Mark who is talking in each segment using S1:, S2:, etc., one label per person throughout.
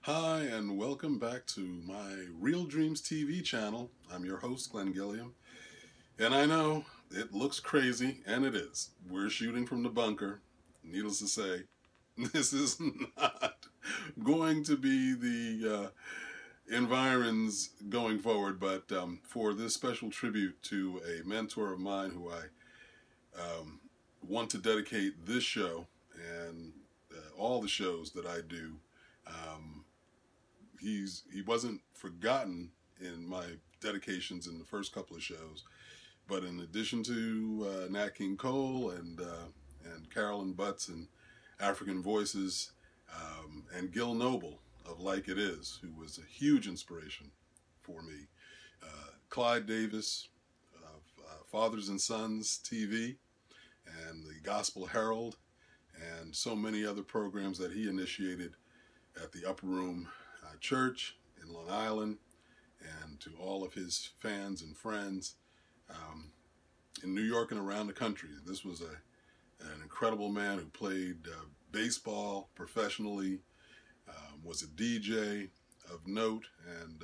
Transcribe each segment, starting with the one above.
S1: Hi, and welcome back to my Real Dreams TV channel. I'm your host, Glenn Gilliam. And I know it looks crazy, and it is. We're shooting from the bunker. Needless to say, this is not going to be the environs going forward, but for this special tribute to a mentor of mine who I want to dedicate this show and all the shows that I do. He wasn't forgotten in my dedications in the first couple of shows, but in addition to Nat King Cole and Carolyn Butts and African Voices, and Gil Noble of Like It Is, who was a huge inspiration for me, Clyde Davis of Fathers and Sons TV and the Gospel Herald, and so many other programs that he initiated at the Upper Room Church in Long Island, and to all of his fans and friends in New York and around the country. This was an incredible man who played baseball professionally, was a DJ of note, and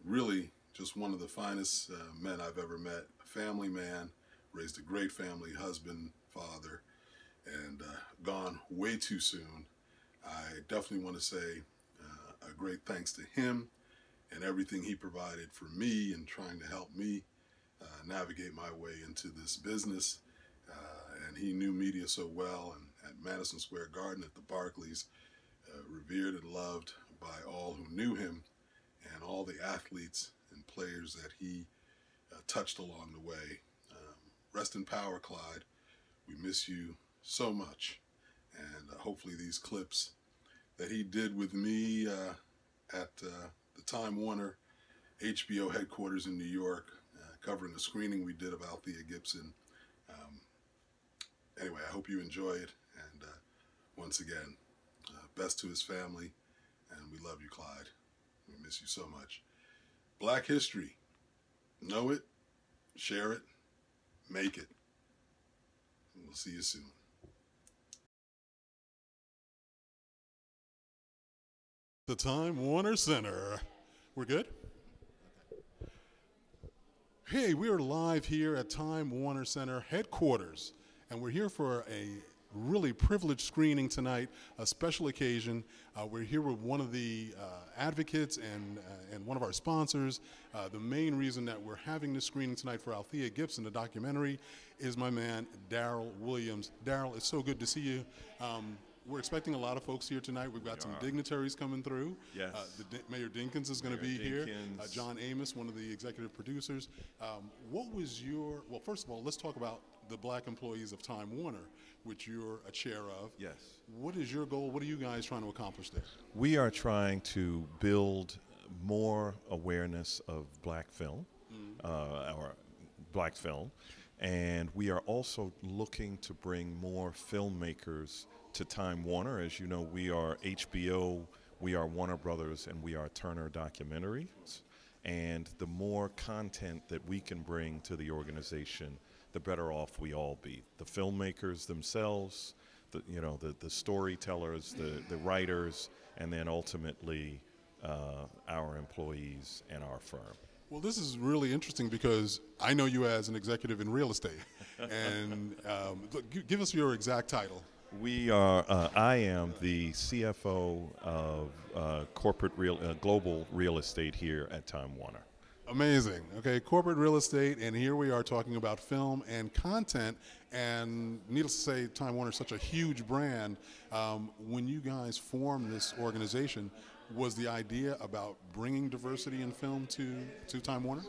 S1: really just one of the finest men I've ever met. A family man, raised a great family, husband, father, and gone way too soon. I definitely want to say a great thanks to him and everything he provided for me and trying to help me navigate my way into this business. And he knew media so well, and at Madison Square Garden, at the Barclays, revered and loved by all who knew him and all the athletes and players that he touched along the way. Rest in power, Clyde. We miss you so much. And hopefully these clips that he did with me at the Time Warner HBO headquarters in New York, covering a screening we did of Althea Gibson. Anyway, I hope you enjoy it, and once again, best to his family, and we love you, Clyde. We miss you so much. Black history. Know it, share it, make it. And we'll see you soon. The Time Warner Center. We're good? Hey, we are live here at Time Warner Center headquarters, and we're here for a really privileged screening tonight, a special occasion. We're here with one of the advocates and one of our sponsors. The main reason that we're having this screening tonight for Althea Gibson, the documentary, is my man, Daryl Williams. Daryl, it's so good to see you. We're expecting a lot of folks here tonight. We've got some dignitaries coming through.
S2: Yes.
S1: Mayor Dinkins is going to be here. John Amos, one of the executive producers. What was your, well, first of all, let's talk about the black employees of Time Warner, which you're a chair of.
S2: Yes.
S1: What is your goal? What are you guys trying to accomplish there?
S2: We are trying to build more awareness of black film, our black film, and we are also looking to bring more filmmakers to Time Warner. As you know, we are HBO, we are Warner Brothers, and we are Turner Documentaries. And the more content that we can bring to the organization, the better off we all be. The filmmakers themselves, the storytellers, the writers, and then ultimately our employees and our firm.
S1: Well, this is really interesting because I know you as an executive in real estate. And look, give us your exact title.
S2: We are. I am the CFO of global real estate here at Time Warner.
S1: Amazing. Okay, corporate real estate, and here we are talking about film and content. And needless to say, Time Warner is such a huge brand. When you guys formed this organization, was the idea about bringing diversity in film to Time Warner?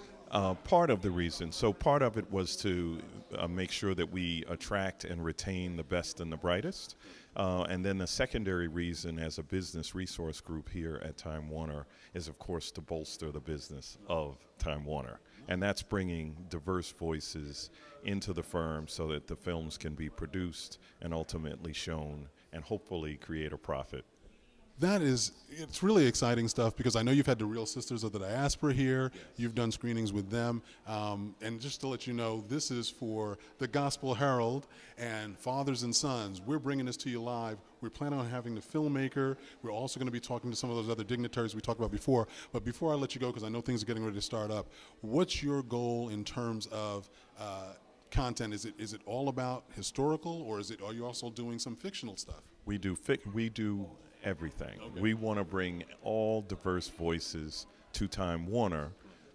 S2: Part of the reason. So part of it was to make sure that we attract and retain the best and the brightest. And then the secondary reason as a business resource group here at Time Warner is, of course, to bolster the business of Time Warner. And that's bringing diverse voices into the firm so that the films can be produced and ultimately shown and hopefully create a profit.
S1: It's really exciting stuff because I know you've had the Real Sisters of the Diaspora here. Yes. You've done screenings with them. And just to let you know, this is for the Gospel Herald and Fathers and Sons. We're bringing this to you live. We're planning on having the filmmaker. We're also going to be talking to some of those other dignitaries we talked about before. But before I let you go, because I know things are getting ready to start up, what's your goal in terms of content? Is it all about historical, or are you also doing some fictional stuff?
S2: We do everything.
S1: Okay.
S2: We want to bring all diverse voices to Time Warner,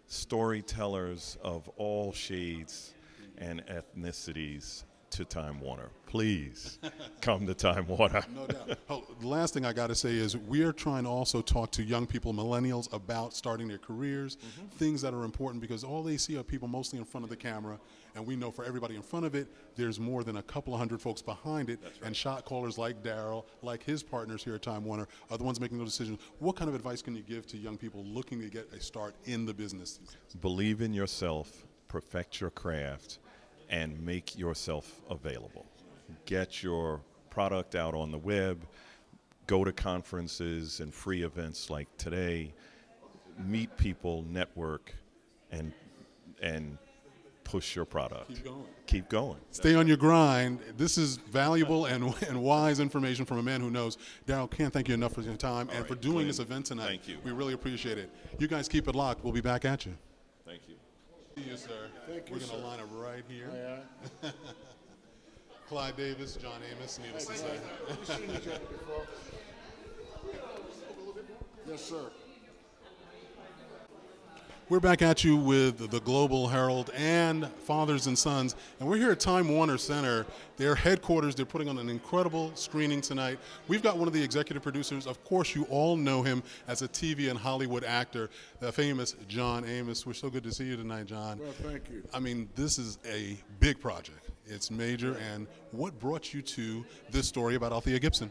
S2: storytellers of all shades and ethnicities to Time Warner. Please come to Time Warner.
S1: No doubt. The last thing I got to say is we are trying to also talk to young people, millennials, about starting their careers, things that are important, because all they see are people mostly in front of the camera, and we know for everybody in front of it, there's more than a couple of hundred folks behind it. That's right. And shot callers like Daryl, like his partners here at Time Warner, are the ones making those decisions. What kind of advice can you give to young people looking to get a start in the business?
S2: Believe in yourself, perfect your craft, and make yourself available. Get your product out on the web, go to conferences and free events like today, meet people, network, and push your product.
S1: Keep going.
S2: Keep going.
S1: Stay on your grind. This is valuable and wise information from a man who knows. Daryl, can't thank you enough for your time and for doing this event tonight.
S2: Thank you.
S1: We really appreciate it. You guys keep it locked. We'll be back at you.
S2: Thank you.
S1: See you, sir.
S3: Thank you,
S1: We're going to line up right here.
S3: Yeah.
S1: Clyde Davis, John Amos, needless to say.
S3: We've seen each other before. Yes, sir.
S1: We're back at you with the Global Herald and Fathers and Sons, and we're here at Time Warner Center, their headquarters. They're putting on an incredible screening tonight. We've got one of the executive producers. Of course, you all know him as a TV and Hollywood actor, the famous John Amos. We're so good to see you tonight, John.
S3: Well, thank you.
S1: I mean, this is a big project. It's major, and what brought you to this story about Althea Gibson?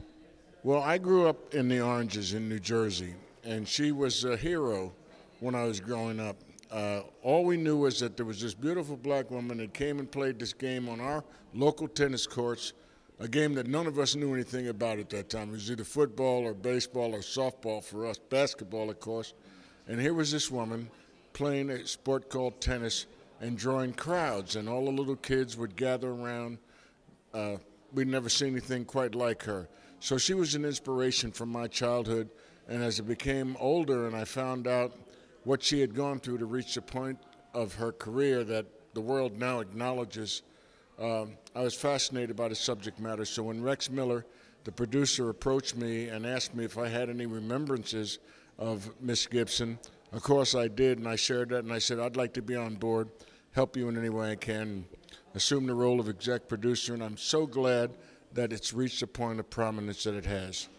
S3: Well, I grew up in the Oranges in New Jersey, and she was a hero when I was growing up. All we knew was that there was this beautiful black woman that came and played this game on our local tennis courts, a game that none of us knew anything about at that time. It was either football or baseball or softball for us, basketball, of course. And here was this woman playing a sport called tennis and drawing crowds, and all the little kids would gather around. We'd never seen anything quite like her. So she was an inspiration from my childhood, and as I became older and I found out what she had gone through to reach the point of her career that the world now acknowledges, I was fascinated by the subject matter. So when Rex Miller, the producer, approached me and asked me if I had any remembrances of Miss Gibson, of course I did, and I shared that, and I said, I'd like to be on board, help you in any way I can, assume the role of exec producer, and I'm so glad that it's reached the point of prominence that it has.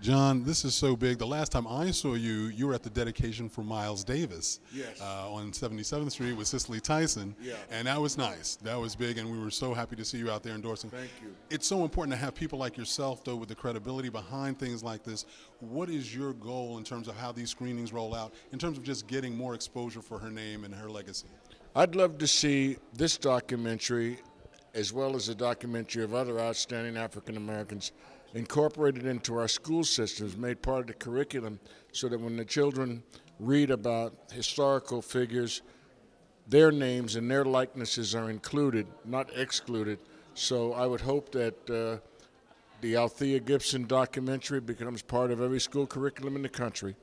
S1: John, this is so big. The last time I saw you, you were at the dedication for Miles Davis.
S3: Yes.
S1: On 77th Street with Cicely Tyson.
S3: Yeah.
S1: And that was nice. That was big, and we were so happy to see you out there endorsing.
S3: Thank you.
S1: It's so important to have people like yourself, though, with the credibility behind things like this. What is your goal in terms of how these screenings roll out, in terms of just getting more exposure for her name and her legacy?
S3: I'd love to see this documentary, as well as a documentary of other outstanding African Americans, incorporated into our school systems, made part of the curriculum, so that when the children read about historical figures, their names and their likenesses are included, not excluded. So I would hope that the Althea Gibson documentary becomes part of every school curriculum in the country.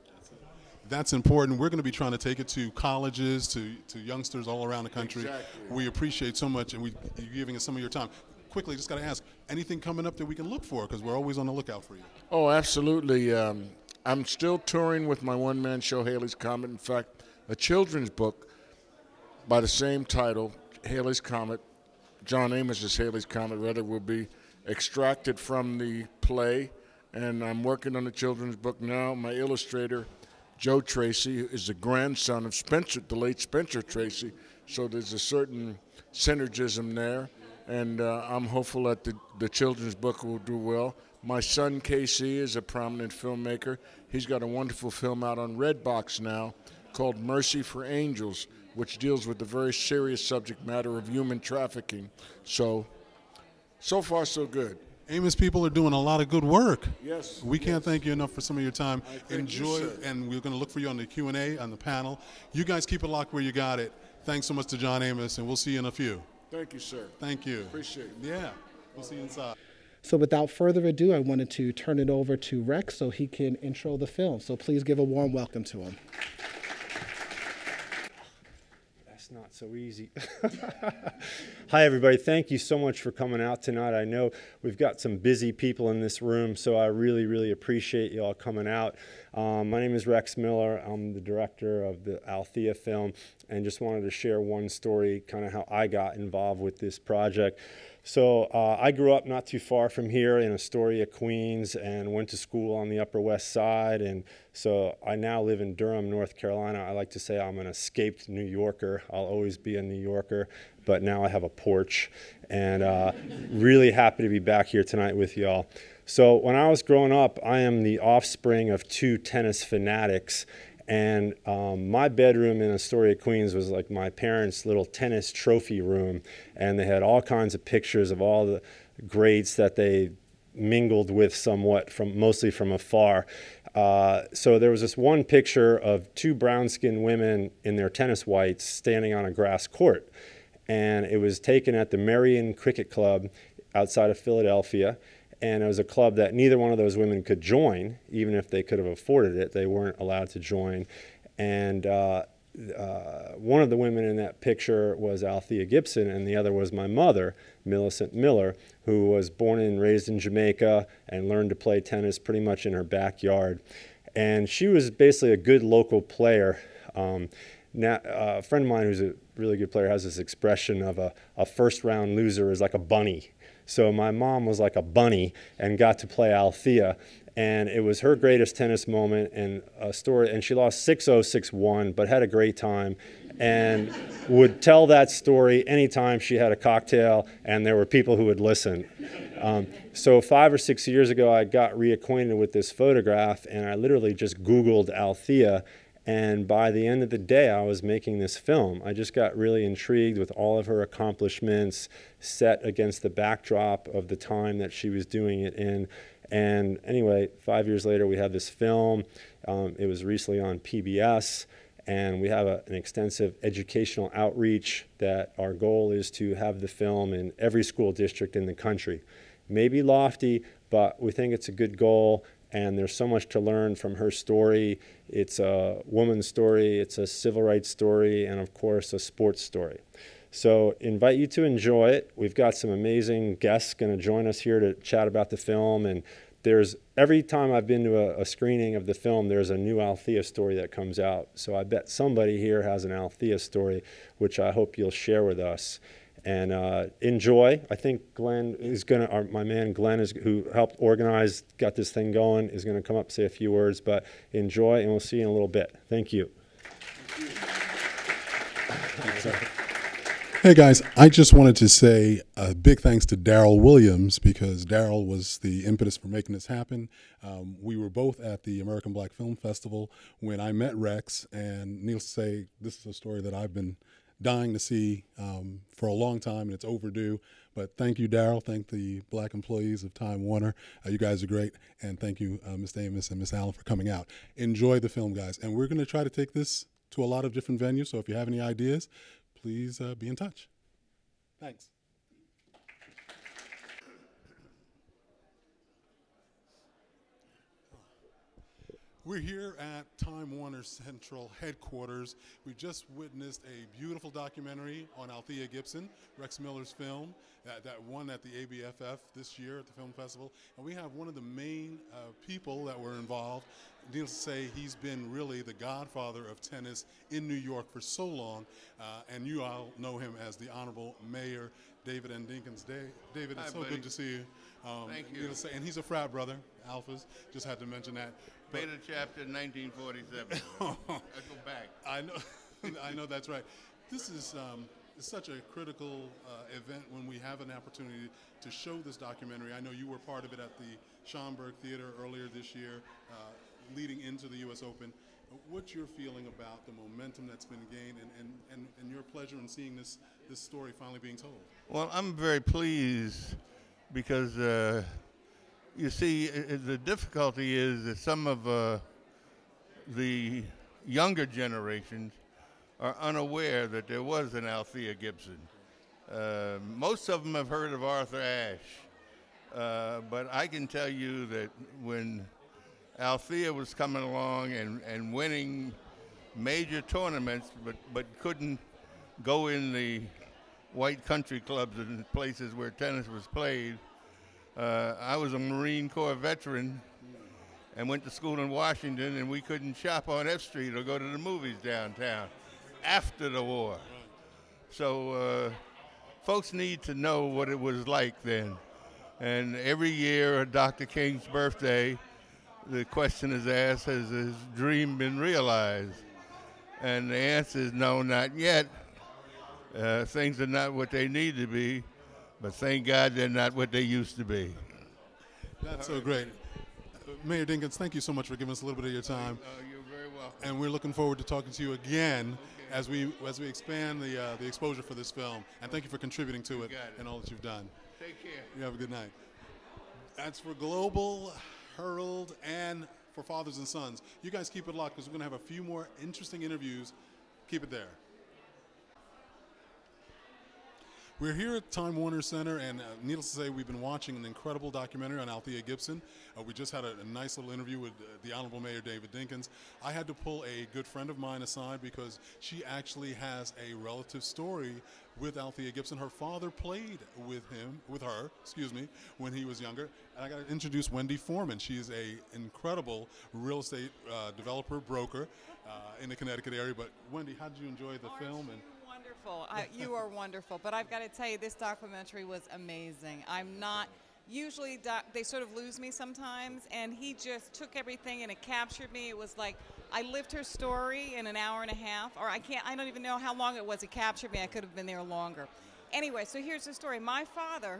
S1: That's important. We're going to be trying to take it to colleges, to youngsters all around the country.
S3: Exactly.
S1: We appreciate so much, and you giving us some of your time. Quickly, just got to ask, anything coming up that we can look for? Because we're always on the lookout for you.
S3: Oh, absolutely. I'm still touring with my one-man show, Haley's Comet. In fact, a children's book by the same title, Haley's Comet, John Amos's Haley's Comet, rather, will be extracted from the play. And I'm working on a children's book now. My illustrator, Joe Tracy, is the grandson of Spencer, the late Spencer Tracy. So there's a certain synergism there. And I'm hopeful that the children's book will do well. My son, KC, is a prominent filmmaker. He's got a wonderful film out on Redbox now called Mercy for Angels, which deals with the very serious subject matter of human trafficking. So far, so good.
S1: Amos people are doing a lot of good work.
S3: Yes.
S1: We can't thank you enough for some of your time.
S3: Thank you,
S1: Enjoy,
S3: sir.
S1: and we're going to look for you on the Q&A on the panel. You guys keep it locked where you got it. Thanks so much to John Amos, and we'll see you in a few.
S3: Thank you, sir.
S1: Thank you.
S3: Appreciate it.
S1: Yeah, we'll see you inside.
S4: So without further ado, I wanted to turn it over to Rex so he can intro the film. So please give a warm welcome to him.
S5: Not so easy. Hi, everybody. Thank you so much for coming out tonight. I know we've got some busy people in this room, so I really, really appreciate you all coming out. My name is Rex Miller. I'm the director of the Althea film, and just wanted to share one story, kind of how I got involved with this project. So I grew up not too far from here in Astoria, Queens, and went to school on the Upper West Side. And so I now live in Durham, North Carolina. I like to say I'm an escaped New Yorker. I'll always be a New Yorker, but now I have a porch. And really happy to be back here tonight with y'all. So when I was growing up, I am the offspring of two tennis fanatics. And my bedroom in Astoria, Queens was like my parents' little tennis trophy room. And they had all kinds of pictures of all the greats that they mingled with somewhat, mostly from afar. So there was this one picture of two brown-skinned women in their tennis whites standing on a grass court. And it was taken at the Marion Cricket Club outside of Philadelphia. And it was a club that neither one of those women could join, even if they could have afforded it. They weren't allowed to join. And one of the women in that picture was Althea Gibson, and the other was my mother, Millicent Miller, who was born and raised in Jamaica and learned to play tennis pretty much in her backyard. And she was basically a good local player. Now, a friend of mine who's a really good player has this expression of a first-round loser is like a bunny. So my mom was like a bunny and got to play Althea, and it was her greatest tennis moment and a story. And she lost 6-0, 6-1, but had a great time, and would tell that story anytime she had a cocktail, and there were people who would listen. So 5 or 6 years ago, I got reacquainted with this photograph, and I literally just Googled Althea. And by the end of the day, I was making this film. I just got really intrigued with all of her accomplishments set against the backdrop of the time that she was doing it in. And anyway, 5 years later, we had this film. It was recently on PBS. And we have an extensive educational outreach that our goal is to have the film in every school district in the country. Maybe lofty, but we think it's a good goal. And there's so much to learn from her story. It's a woman's story, it's a civil rights story, and of course, a sports story. So invite you to enjoy it. We've got some amazing guests going to join us here to chat about the film. And every time I've been to a screening of the film, there's a new Althea story that comes out. So I bet somebody here has an Althea story, which I hope you'll share with us. And enjoy. I think Glenn is going to, my man Glenn, who helped organize, got this thing going, is going to come up, say a few words. But enjoy, and we'll see you in a little bit. Thank you.
S1: Hey guys, I just wanted to say a big thanks to Daryl Williams, because Daryl was the impetus for making this happen. We were both at the American Black Film Festival when I met Rex, and needless to say, this is a story that I've been dying to see for a long time, and it's overdue. But thank you, Daryl. Thank the black employees of Time Warner. You guys are great. And thank you, Ms. Amos and Ms. Allen, for coming out. Enjoy the film, guys. And we're going to try to take this to a lot of different venues. So if you have any ideas, please be in touch. Thanks. We're here at Time Warner Central headquarters. We just witnessed a beautiful documentary on Althea Gibson, Rex Miller's film, that won at the ABFF this year at the film festival. And we have one of the main people that were involved. Needless to say, he's been really the godfather of tennis in New York for so long. And you all know him as the Honorable Mayor David N. Dinkins. David, it's so good to see you.
S6: Thank you.
S1: And he's a frat brother, Alphas. Just had to mention that.
S6: Beta chapter 1947. I go back.
S1: I know, I know that's right. This is such a critical event when we have an opportunity to show this documentary. I know you were part of it at the Schomburg Theater earlier this year, leading into the U.S. Open. What's your feeling about the momentum that's been gained and your pleasure in seeing this story finally being told?
S6: Well, I'm very pleased because you see, the difficulty is that some of the younger generations are unaware that there was an Althea Gibson. Most of them have heard of Arthur Ashe, but I can tell you that when Althea was coming along and winning major tournaments, but couldn't go in the white country clubs and places where tennis was played. I was a Marine Corps veteran and went to school in Washington, and we couldn't shop on F Street or go to the movies downtown after the war. So folks need to know what it was like then. And every year at Dr. King's birthday, the question is asked, has his dream been realized? And the answer is no, not yet. Things are not what they need to be, but thank God they're not what they used to be.
S1: That's so great. Mayor Dinkins, thank you so much for giving us a little bit of your time.
S6: You're very welcome.
S1: And we're looking forward to talking to you again as we expand the exposure for this film. And thank you for contributing to it and all that you've done.
S6: Take care.
S1: You have a good night. That's for Global, Herald, and for Fathers and Sons. You guys keep it locked because we're going to have a few more interesting interviews. Keep it there. We're here at Time Warner Center, and needless to say, we've been watching an incredible documentary on Althea Gibson. We just had a nice little interview with the Honorable Mayor David Dinkins. I had to pull a good friend of mine aside because she actually has a relative story with Althea Gibson. Her father played with her, when he was younger. And I got to introduce Wendy Foreman. She is an incredible real estate developer, broker in the Connecticut area. But Wendy, how did you enjoy the film? And
S7: wonderful. You are wonderful. But I've got to tell you, this documentary was amazing. I'm not, usually they sort of lose me sometimes, and he just took everything and it captured me. It was like I lived her story in an hour and a half, or I don't even know how long it was. It captured me. I could have been there longer. Anyway, so here's the story. My father,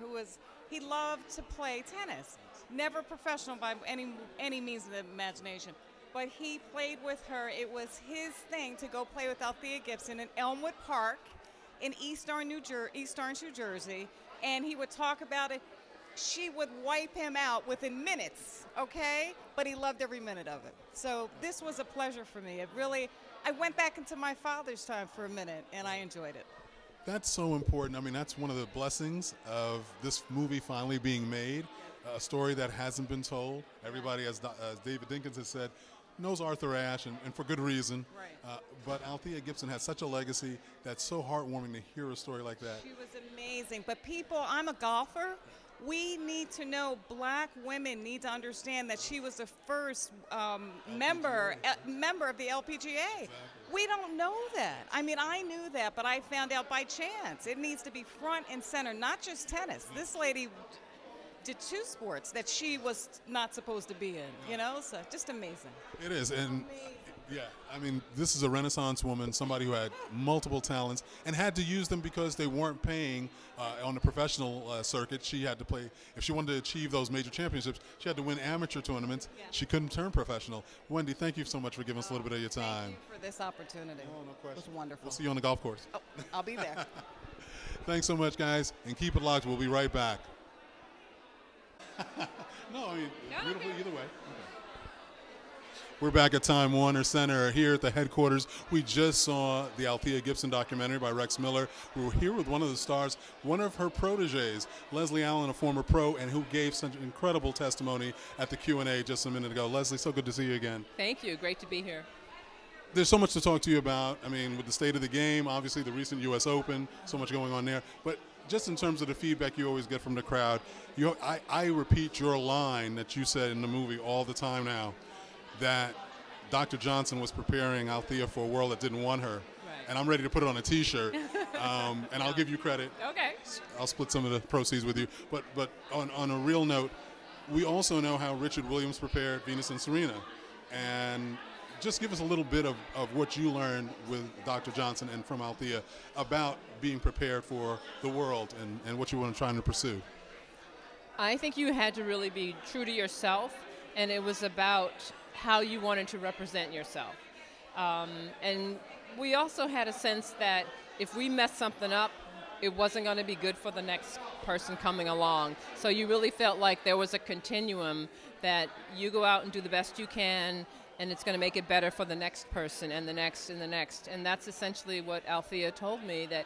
S7: he loved to play tennis. Never professional by any means of the imagination. But he played with her. It was his thing to go play with Althea Gibson in Elmwood Park in East Orange, New Jersey, and he would talk about it. She would wipe him out within minutes, okay? But he loved every minute of it. So this was a pleasure for me. I went back into my father's time for a minute, and I enjoyed it.
S1: that's so important. I mean, that's one of the blessings of this movie finally being made, a story that hasn't been told. Everybody, as David Dinkins has said, knows Arthur Ashe, and for good reason.
S7: Right.
S1: But Althea Gibson has such a legacy that's so heartwarming to hear a story like that.
S7: She was amazing. But people, I'm a golfer. We need to know, black women need to understand that she was the first member of the LPGA. Exactly. We don't know that. I mean, I knew that, but I found out by chance. It needs to be front and center, not just tennis. This lady did 2 sports that she was not supposed to be in, you know? So just amazing.
S1: It is, and yeah, I mean, this is a Renaissance woman, somebody who had multiple talents and had to use them because they weren't paying on the professional circuit. She had to play, if she wanted to achieve those major championships, she had to win amateur tournaments. Yeah. She couldn't turn professional. Wendy, thank you so much for giving us a little bit of your time.
S7: Thank you for this opportunity.
S1: No question.
S7: It was wonderful.
S1: We'll see you on the golf course.
S7: Oh, I'll be there.
S1: Thanks so much, guys, and keep it locked. We'll be right back. No, I mean, beautiful either way. Okay. We're back at Time Warner Center here at the headquarters. We just saw the Althea Gibson documentary by Rex Miller. We were here with one of the stars, one of her proteges, Leslie Allen, a former pro, and who gave such incredible testimony at the Q&A just a minute ago. Leslie, so good to see you again.
S8: Thank you. Great to be here.
S1: There's so much to talk to you about. I mean, with the state of the game, obviously the recent U.S. Open, so much going on there. But just in terms of the feedback you always get from the crowd, I repeat your line that you said in the movie all the time now, that Dr. Johnson was preparing Althea for a world that didn't want her. Right. And I'm ready to put it on a T-shirt, and I'll give you credit.
S8: Okay.
S1: I'll split some of the proceeds with you. But on a real note, we also know how Richard Williams prepared Venus and Serena. And just give us a little bit of what you learned with Dr. Johnson and from Althea about being prepared for the world and what you were trying to pursue.
S8: I think you had to really be true to yourself, and it was about how you wanted to represent yourself. And we also had a sense that if we messed something up, it wasn't going to be good for the next person coming along. So you really felt like there was a continuum that you go out and do the best you can, and it's going to make it better for the next person and the next and the next. And that's essentially what Althea told me, that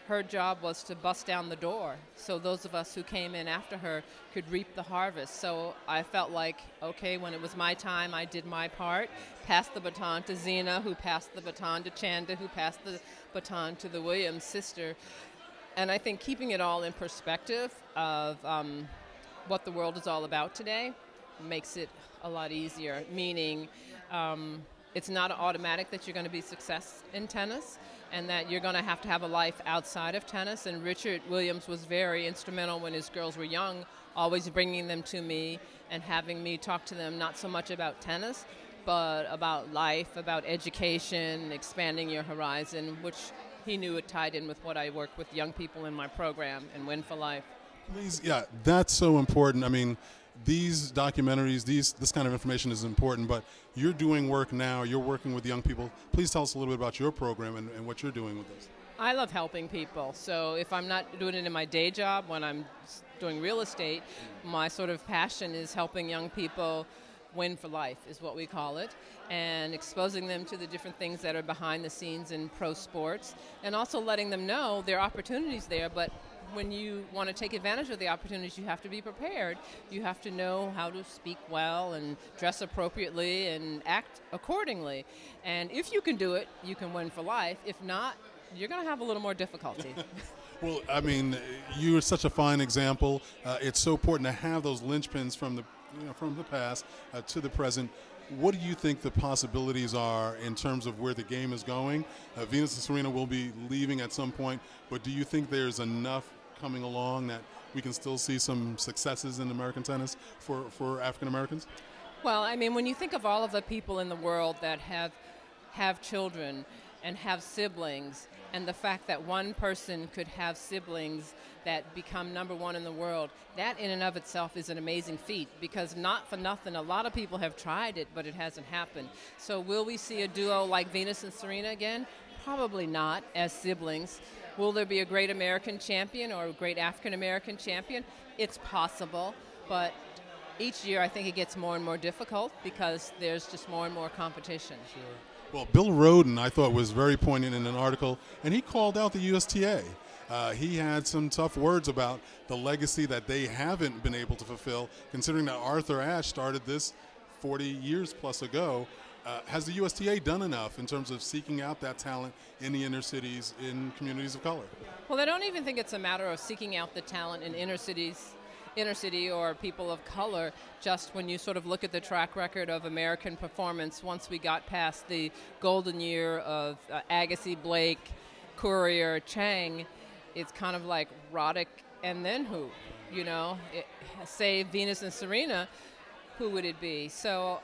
S8: her job was to bust down the door so those of us who came in after her could reap the harvest. So I felt like, okay, when it was my time, I did my part, passed the baton to Zena, who passed the baton to Chanda, who passed the baton to the Williams sister. And I think keeping it all in perspective of what the world is all about today makes it a lot easier, meaning it's not automatic that you're going to be success in tennis, and that you're going to have a life outside of tennis. And Richard Williams was very instrumental when his girls were young, always bringing them to me and having me talk to them not so much about tennis, but about life, about education, expanding your horizon, which he knew it tied in with what I work with young people in my program and Win for Life.
S1: Please, yeah, that's so important. I mean, these documentaries, this kind of information is important, but you're doing work now, you're working with young people. Please tell us a little bit about your program and what you're doing with this.
S8: I love helping people. So if I'm not doing it in my day job, when I'm doing real estate, my sort of passion is helping young people win for life, is what we call it, and exposing them to the different things that are behind the scenes in pro sports, and also letting them know there are opportunities there, but when you want to take advantage of the opportunities, you have to be prepared. You have to know how to speak well and dress appropriately and act accordingly. And if you can do it, you can win for life. If not, you're going to have a little more difficulty.
S1: Well, I mean, you're such a fine example. It's so important to have those linchpins from the past to the present. What do you think the possibilities are in terms of where the game is going? Venus and Serena will be leaving at some point, but do you think there's enough coming along that we can still see some successes in American tennis for African Americans?
S8: Well, I mean, when you think of all of the people in the world that have children and have siblings, and the fact that one person could have siblings that become number one in the world, that in and of itself is an amazing feat, because not for nothing, a lot of people have tried it, but it hasn't happened. So will we see a duo like Venus and Serena again? Probably not as siblings. Will there be a great American champion or a great African American champion? It's possible, but each year I think it gets more and more difficult because there's just more and more competition.
S1: Sure. Well, Bill Rhoden, I thought, was very poignant in an article, and he called out the USTA. He had some tough words about the legacy that they haven't been able to fulfill, considering that Arthur Ashe started this 40 years plus ago. Has the USTA done enough in terms of seeking out that talent in the inner cities, in communities of color?
S8: Well, I don't even think it's a matter of seeking out the talent in inner city or people of color. Just when you sort of look at the track record of American performance, once we got past the golden year of Agassi, Blake, Courier, Chang, it's kind of like Roddick and then who? You know, say Venus and Serena, who would it be? So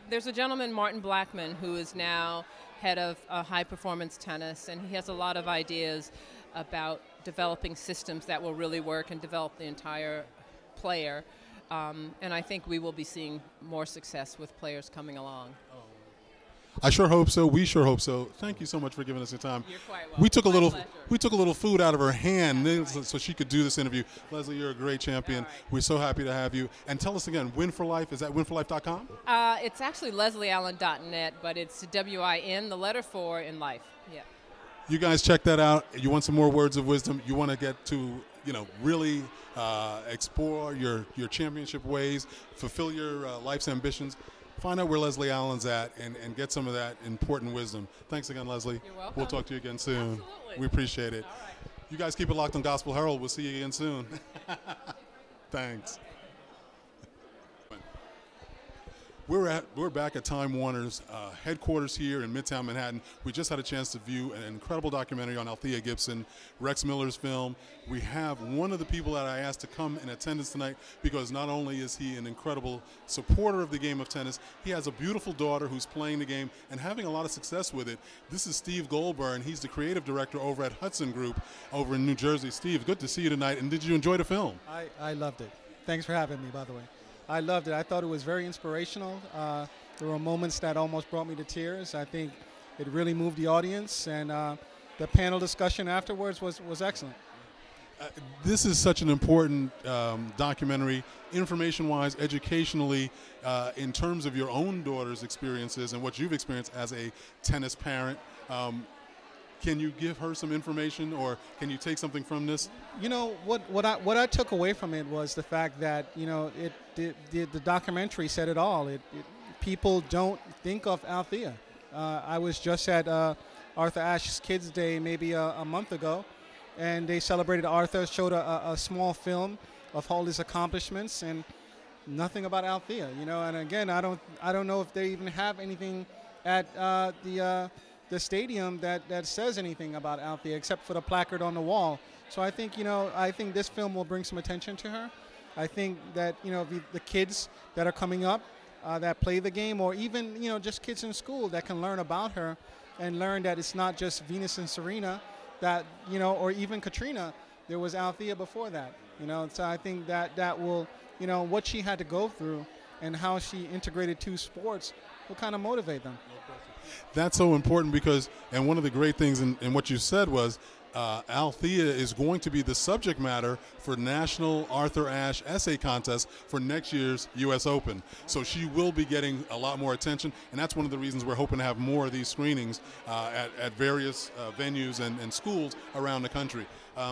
S8: there's a gentleman, Martin Blackman, who is now head of high performance tennis, and he has a lot of ideas about developing systems that will really work and develop the entire player. And I think we will be seeing more success with players coming along.
S1: I sure hope so. We sure hope so. Thank you so much for giving us your time.
S8: You're quite welcome.
S1: We took a little food out of her hand so she could do this interview. Leslie, you're a great champion.
S8: Right.
S1: We're so happy to have you. And tell us again, Win for Life, is that winforlife.com?
S8: It's actually leslieallen.net, but it's WIN, the letter 4 in life. Yeah.
S1: You guys check that out. You want some more words of wisdom. You want to get to, really explore your championship ways, fulfill your life's ambitions. Find out where Leslie Allen's at and get some of that important wisdom. Thanks again, Leslie.
S8: You're welcome.
S1: We'll talk to you again soon.
S8: Absolutely.
S1: We appreciate it.
S8: All right.
S1: You guys keep it locked on Gospel Herald. We'll see you again soon. Thanks. We're back at Time Warner's headquarters here in Midtown Manhattan. We just had a chance to view an incredible documentary on Althea Gibson, Rex Miller's film. We have one of the people that I asked to come in attendance tonight because not only is he an incredible supporter of the game of tennis, he has a beautiful daughter who's playing the game and having a lot of success with it. This is Steve Goldberg. He's the creative director over at Hudson Group over in New Jersey. Steve, good to see you tonight. And did you enjoy the film?
S9: I loved it. Thanks for having me, by the way. I loved it. I thought it was very inspirational. There were moments that almost brought me to tears. I think it really moved the audience, and the panel discussion afterwards was excellent.
S1: This is such an important documentary, information-wise, educationally, in terms of your own daughter's experiences and what you've experienced as a tennis parent. Can you give her some information, or can you take something from this?
S9: You know, what I took away from it was the fact that, you know, the documentary said it all. People don't think of Althea. I was just at Arthur Ashe's Kids Day maybe a month ago, and they celebrated Arthur, showed a small film of all his accomplishments, and nothing about Althea. You know, and again, I don't know if they even have anything at the stadium that says anything about Althea except for the placard on the wall. So I think, you know, I think this film will bring some attention to her. I think that, you know, the kids that are coming up that play the game, or even, you know, just kids in school that can learn about her and learn that it's not just Venus and Serena, that, you know, or even Katrina. There was Althea before that, you know. So I think that will, you know, what she had to go through and how she integrated two sports will kind of motivate them.
S1: That's so important because, and one of the great things in what you said was, Althea is going to be the subject matter for National Arthur Ashe Essay Contest for next year's U.S. Open. So she will be getting a lot more attention, and that's one of the reasons we're hoping to have more of these screenings at various venues and schools around the country.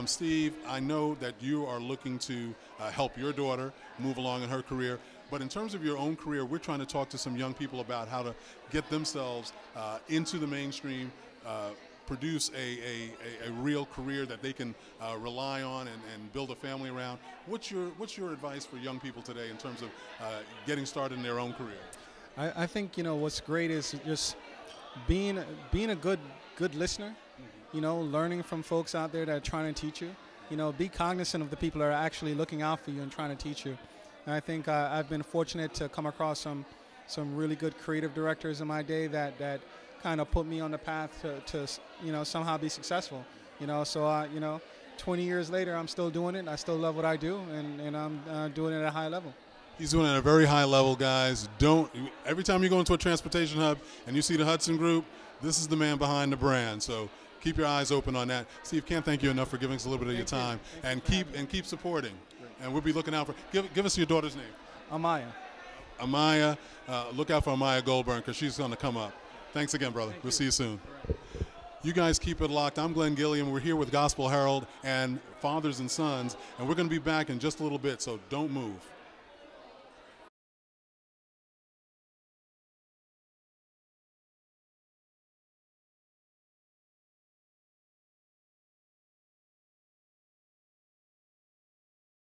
S1: Steve, I know that you are looking to help your daughter move along in her career. But in terms of your own career, we're trying to talk to some young people about how to get themselves into the mainstream, produce a real career that they can rely on and build a family around. What's your advice for young people today in terms of getting started in their own career?
S9: I think, you know, what's great is just being a good listener. You know, learning from folks out there that are trying to teach you. You know, be cognizant of the people that are actually looking out for you and trying to teach you. And I think I've been fortunate to come across some really good creative directors in my day that kind of put me on the path to you know, somehow be successful. You know, so you know, 20 years later, I'm still doing it. I still love what I do, and I'm doing it at a high level.
S1: He's doing it at a very high level, guys. Every time you go into a transportation hub and you see the Hudson Group, this is the man behind the brand. So keep your eyes open on that. Steve, can't thank you enough for giving us a little bit of your time, and keep supporting. And we'll be looking out for. Give us your daughter's name.
S9: Amaya.
S1: Amaya, look out for Amaya Goldberg because she's going to come up. Thanks again, brother. We'll see you soon. You guys keep it locked. I'm Glenn Gilliam. We're here with Gospel Herald and Fathers and Sons, and we're going to be back in just a little bit, so don't move.